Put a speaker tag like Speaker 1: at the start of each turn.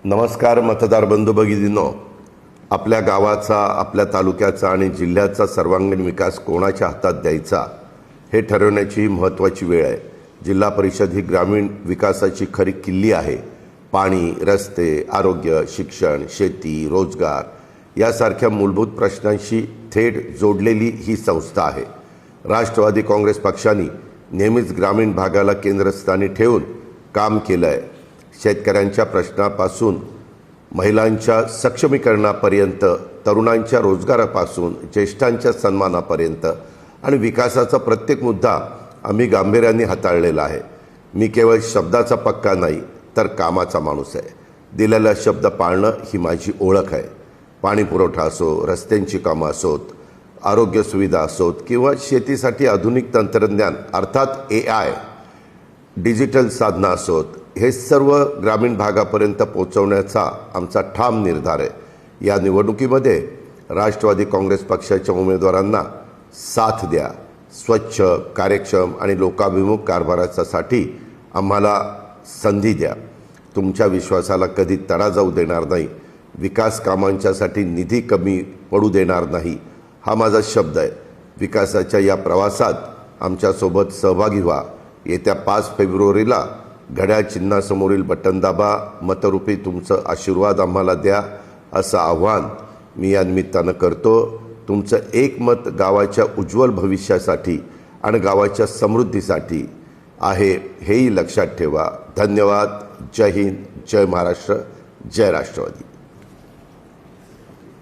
Speaker 1: नमस्कार मतदार बंधू भगिनींनो, आपल्या गावाचा, आपल्या तालुक्याचा आणि जिल्ह्याचा सर्वांगीण विकास कोणाच्या हातात द्यायचा हे ठरवण्याची ही महत्त्वाची वेळ आहे। जिल्हा परिषद ही ग्रामीण विकासाची खरी किल्ली आहे। पाणी, रस्ते, आरोग्य, शिक्षण, शेती, रोजगार यासारख्या मूलभूत प्रश्नांशी थेट जोडलेली ही संस्था आहे। राष्ट्रवादी काँग्रेस पक्षाने नेहमीच ग्रामीण भागाला केंद्रस्थानी ठेवून काम केलं आहे। शेतकऱ्यांच्या प्रश्नापासून महिलांच्या सक्षमीकरणापर्यंत, तरुणांच्या रोजगारापासून ज्येष्ठांच्या सन्मानापर्यंत आणि विकासाचा प्रत्येक मुद्दा आम्ही गांभीर्याने हाताळलेला आहे। मी केवळ शब्दाचा पक्का नाही तर कामाचा माणूस आहे। दिलेला शब्द पाळणं ही माझी ओळख आहे। पाणी पुरवठा असो, रस्त्यांची कामं असोत, आरोग्य सुविधा असोत किंवा शेतीसाठी आधुनिक तंत्रज्ञान अर्थात AI, डिजिटल साधनं असोत, हे सर्व ग्रामीण भागापर्यंत पोहोचवण्याचा आमचा ठाम निर्धार आहे। या निवडणुकीमध्ये राष्ट्रवादी काँग्रेस पक्षाच्या उमेदवारांना साथ द्या। स्वच्छ, कार्यक्षम आणि लोकाभिमुख कारभारासाठी आम्हाला संधी द्या। तुमच्या विश्वासाला कधी तडा जाऊ देणार नाही। विकास कामांच्यासाठी निधी कमी पडू देणार नाही, हा माझा शब्द आहे। विकासाच्या या प्रवासात आमच्यासोबत सहभागी व्हा। येत्या 5 फेब्रुवारीला घड्याळ चिन्हासमोरील बटन दाबा, मतरूपी तुमचं आशीर्वाद आम्हाला द्या, असं आव्हान मी या निमित्तानं करतो। तुमचं एक मत गावाच्या उज्ज्वल भविष्यासाठी आणि गावाच्या समृद्धीसाठी आहे, हेही लक्षात ठेवा। धन्यवाद। जय हिंद, जय महाराष्ट्र, जय राष्ट्रवादी।